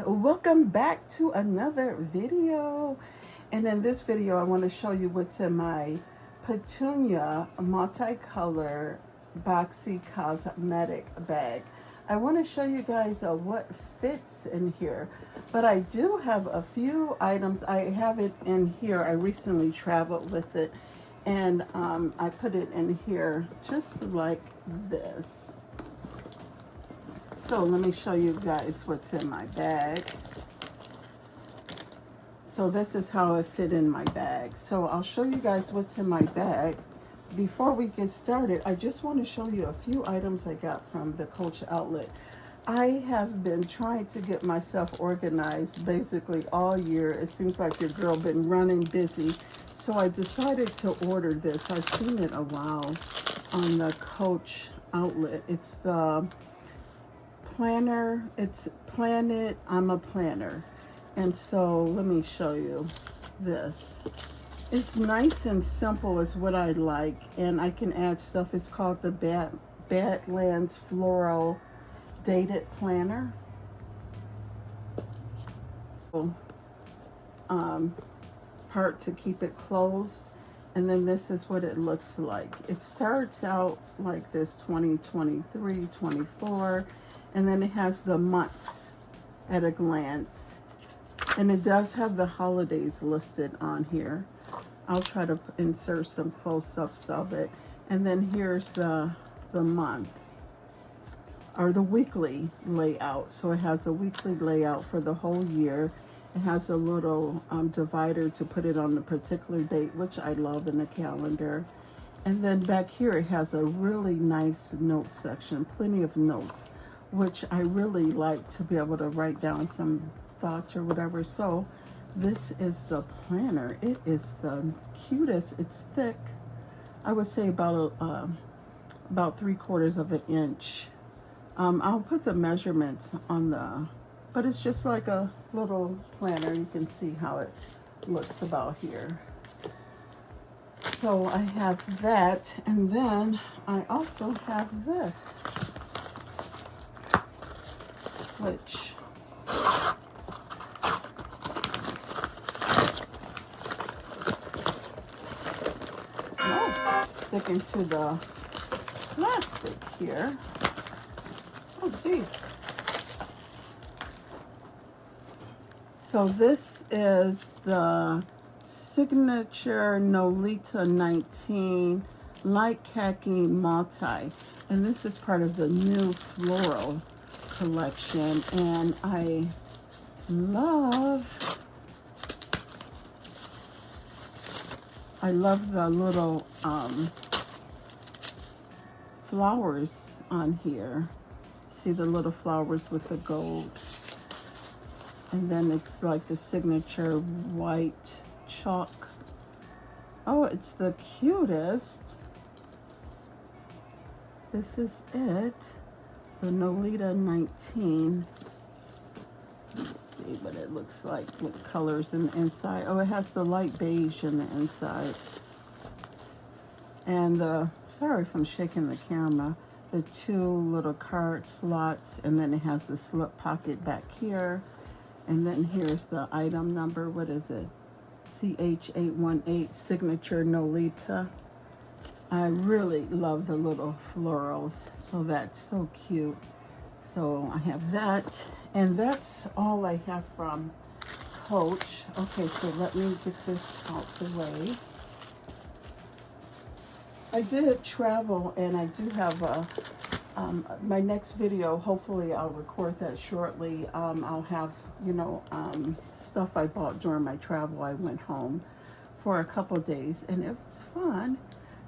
welcome back to another video. And in this video I want to show you what's in my Petunia multicolor boxy cosmetic bag. I want to show you guys what fits in here, but I do have a few items. I have it in here. I recently traveled with it, and I put it in here just like this. So let me show you guys what's in my bag. So this is how it fit in my bag. So I'll show you guys what's in my bag. Before we get started, I just want to show you a few items I got from the Coach outlet. I have been trying to get myself organized basically all year. It seems like your girl been running busy. So I decided to order this. I've seen it a while on the Coach outlet. It's the planner. It's Planet I'm a Planner. And so let me show you this. It's nice and simple is what I like, and I can add stuff. It's called the Badlands Floral Dated Planner. Part to keep it closed, and then this is what it looks like. It starts out like this: 2023, 24, and then it has the months at a glance, and it does have the holidays listed on here. I'll try to insert some close-ups of it. And then here's the month, or the weekly layout. So it has a weekly layout for the whole year. It has a little divider to put it on the particular date, which I love in the calendar. And then back here it has a really nice note section, plenty of notes, which I really like to be able to write down some thoughts or whatever. So this is the planner. It is the cutest. It's thick. I would say about 3/4 of an inch. I'll put the measurements on the, but it's just like a little planner. You can see how it looks about here. So I have that, and then I also have this, which sticking to the plastic here. Oh geez. So this is the Signature NOLITA 19 Light Khaki Multi, and this is part of the new floral collection, and I love the little flowers on here. See the little flowers with the gold, and then it's like the signature white chalk. Oh, it's the cutest. This is it, the NOLITA 19. Let's see what it looks like with colors in the inside. Oh, it has the light beige in the inside. And sorry if I'm shaking the camera, the 2 little card slots, and then it has the slip pocket back here. And then here's the item number. What is it? CH818 Signature NOLITA. I really love the little florals, so that's so cute. So I have that, and that's all I have from Coach. Okay, so let me get this out the way. I did travel, and I do have my next video. Hopefully I'll record that shortly. I'll have, stuff I bought during my travel. I went home for a couple days, and it was fun.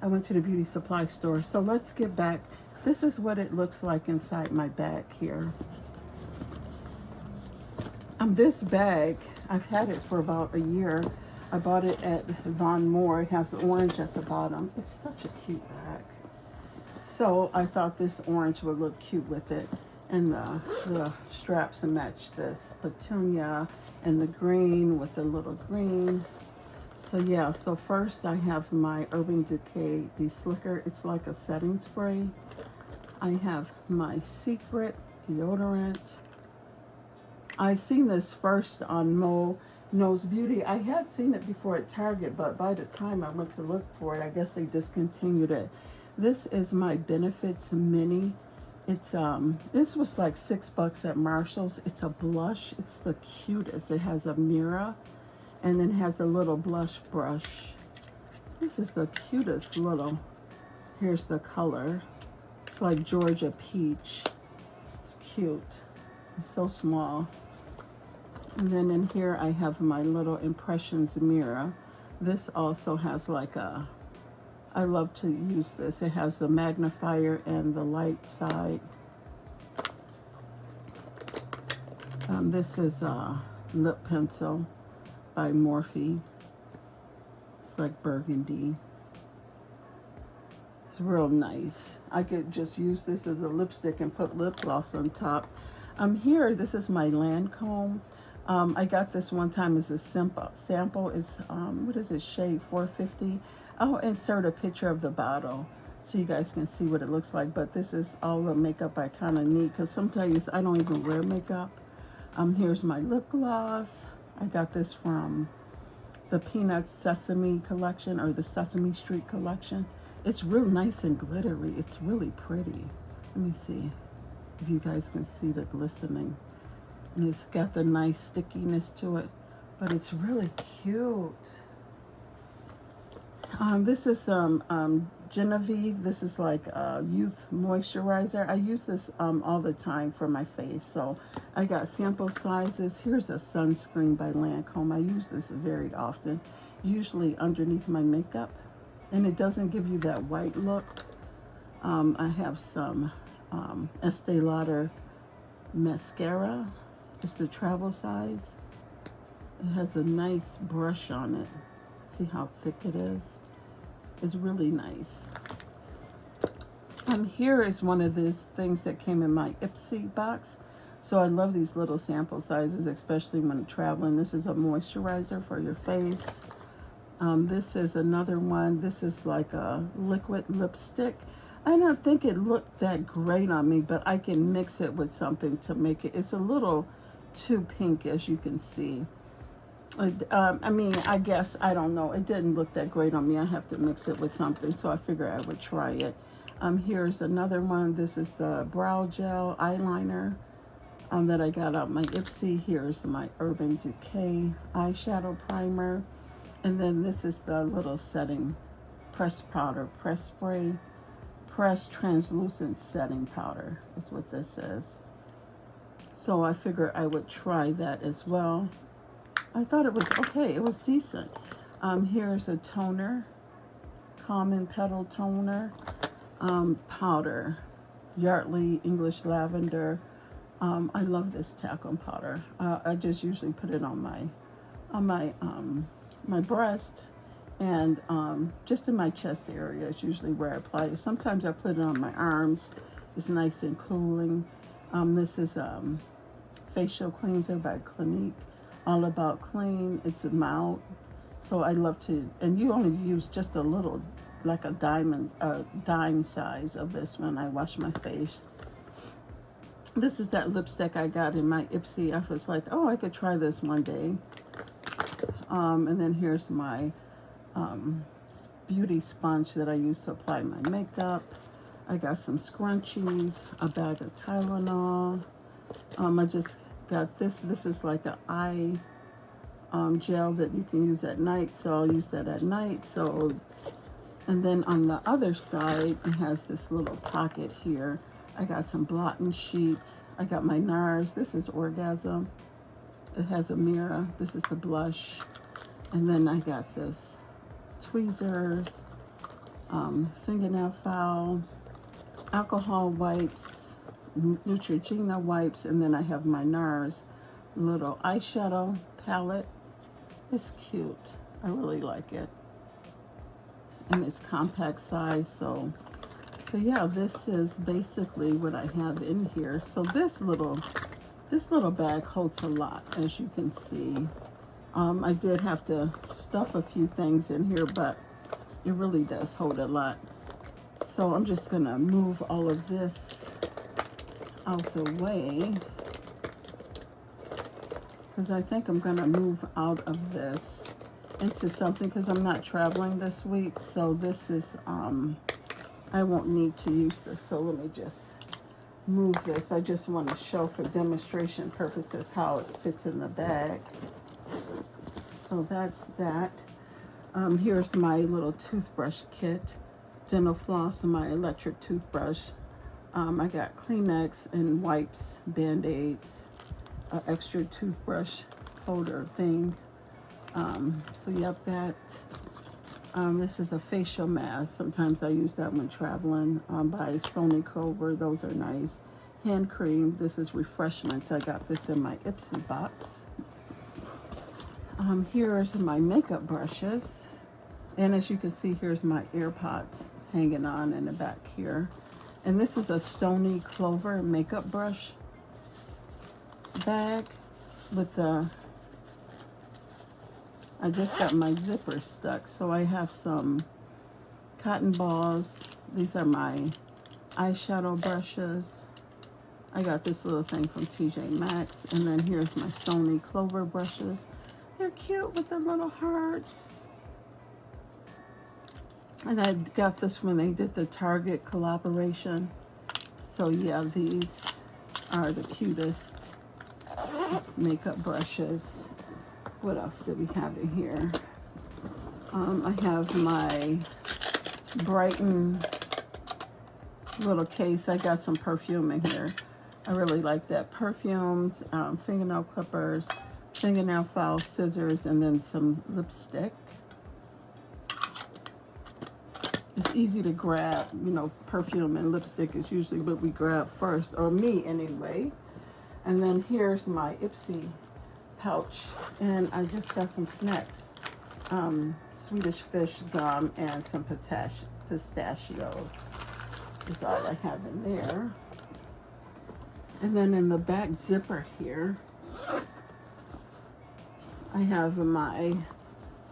I went to the beauty supply store. So let's get back. This is what it looks like inside my bag here. This bag, I've had it for about a year. I bought it at Von Moore. It has the orange at the bottom. It's such a cute bag. So I thought this orange would look cute with it. And the straps match this Petunia, and the green with the little green. So yeah, so first I have my Urban Decay De-Slicker. It's like a setting spray. I have my Secret deodorant. I seen this first on Mo Knows Beauty. I had seen it before at Target, but by the time I went to look for it, I guess they discontinued it. This is my Benefits Mini. It's this was like $6 at Marshall's. It's a blush. It's the cutest. It has a mirror and then has a little blush brush. This is the cutest little, here's the color. It's like Georgia Peach. It's cute. It's so small. And then in here I have my little Impressions mirror. This also has like a, I love to use this. It has the magnifier and the light side. This is a lip pencil by Morphe. It's like burgundy. It's real nice. I could just use this as a lipstick and put lip gloss on top. Here, this is my Lancome. I got this one time as a sample. It's, what is it, shade 450. I'll insert a picture of the bottle so you guys can see what it looks like. But this is all the makeup I kind of need because sometimes I don't even wear makeup. Here's my lip gloss. I got this from the Peanuts Sesame collection or the Sesame Street collection. It's real nice and glittery. It's really pretty. Let me see if you guys can see the glistening. And it's got the nice stickiness to it, but it's really cute. This is Genevieve. This is like a youth moisturizer. I use this all the time for my face. So I got sample sizes. Here's a sunscreen by Lancome. I use this very often, usually underneath my makeup. And it doesn't give you that white look. I have some Estee Lauder mascara. It's the travel size. It has a nice brush on it. See how thick it is? It's really nice. Here is one of these things that came in my Ipsy box. So I love these little sample sizes, especially when traveling. This is a moisturizer for your face. This is another one. This is like a liquid lipstick. I don't think it looked that great on me, but I can mix it with something to make it. It's a little too pink, as you can see. I mean, I guess, I don't know. It didn't look that great on me. I have to mix it with something, so I figured I would try it. Here's another one. This is the brow gel eyeliner that I got out my Ipsy. Here's my Urban Decay eyeshadow primer. And then this is the little setting press powder, press spray, press translucent setting powder. That's what this is. So I figured I would try that as well. I thought it was okay. It was decent. Here's a toner, Common Petal Toner, powder, Yardley English Lavender. I love this talcum powder. I just usually put it on my breast and just in my chest area is usually where I apply it. Sometimes I put it on my arms. It's nice and cooling. This is facial cleanser by Clinique. All About Clean. It's a mild, so I love to, and you only use just a little, like a dime size of this when I wash my face. This is that lipstick I got in my Ipsy. I was like, oh, I could try this one day. And then here's my beauty sponge that I use to apply my makeup. I got some scrunchies, a bag of Tylenol. I just got this. This is like an eye gel that you can use at night, so I'll use that at night. So, and then on the other side, it has this little pocket here. I got some blotting sheets. I got my NARS. This is Orgasm. It has a mirror. This is the blush. And then I got this tweezers, fingernail file, alcohol wipes, Neutrogena wipes, and then I have my NARS little eyeshadow palette. It's cute. I really like it. And it's compact size, so yeah, this is basically what I have in here. So this little bag holds a lot, as you can see. I did have to stuff a few things in here, but it really does hold a lot. So I'm just gonna move all of this out the way. because I think I'm gonna move out of this into something, because I'm not traveling this week. So this is, I won't need to use this. So let me just move this. I just want to show for demonstration purposes how it fits in the bag. So that's that. Here's my little toothbrush kit, dental floss, and my electric toothbrush. I got Kleenex and wipes, Band-Aids, an extra toothbrush holder thing. So yep, that. This is a facial mask. Sometimes I use that when traveling, by Stony Clover. Those are nice. Hand cream. This is refreshments. I got this in my Ipsy box. Here's my makeup brushes. And as you can see, here's my AirPods hanging on in the back here. And this is a Stony Clover makeup brush bag with the, I just got my zipper stuck. So I have some cotton balls. These are my eyeshadow brushes. I got this little thing from TJ Maxx. And then here's my Stony Clover brushes. They're cute with the little hearts. And I got this when they did the Target collaboration. So yeah, these are the cutest makeup brushes. What else do we have in here? I have my Brighton little case. I got some perfume in here. I really like that. Perfumes, fingernail clippers, fingernail files, scissors, and then some lipstick. It's easy to grab, you know, perfume and lipstick is usually what we grab first, or me anyway. And then here's my Ipsy pouch, and I just got some snacks. Swedish fish gum and some pistachios is all I have in there. And then in the back zipper here, I have my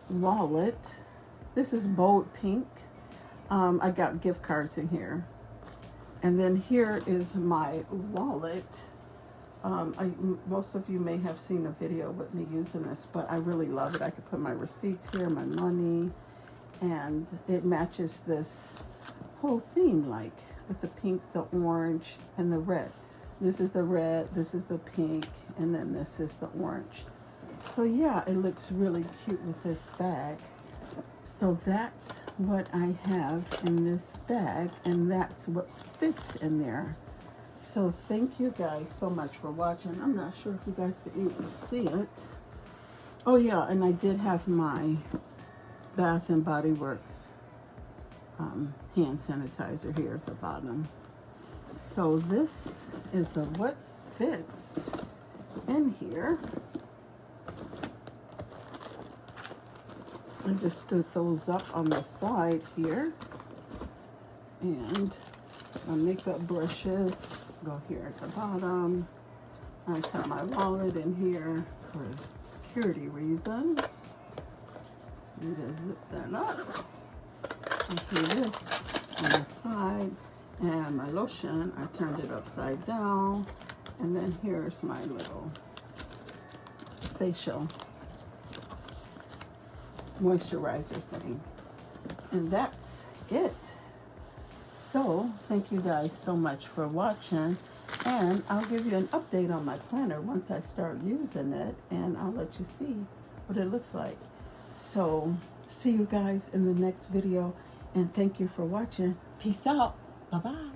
wallet. This is bold pink. I got gift cards in here. And then here is my wallet. Most of you may have seen a video with me using this, but I really love it. I could put my receipts here, my money, and it matches this whole theme, like with the pink, the orange, and the red. This is the red, this is the pink, and then this is the orange. So yeah, it looks really cute with this bag. So that's what I have in this bag, and that's what fits in there. So thank you guys so much for watching. I'm not sure if you guys can even see it. Oh yeah, and I did have my Bath and Body Works hand sanitizer here at the bottom. So this is what fits in here. I just stood those up on the side here. And my makeup brushes go here at the bottom. I put my wallet in here for security reasons. You just zip that up. I put this on the side. And my lotion, I turned it upside down. And then here's my little facial moisturizer thing. And that's it. So thank you guys so much for watching, and I'll give you an update on my planner once I start using it, and I'll let you see what it looks like. So see you guys in the next video, and thank you for watching. Peace out. Bye-bye.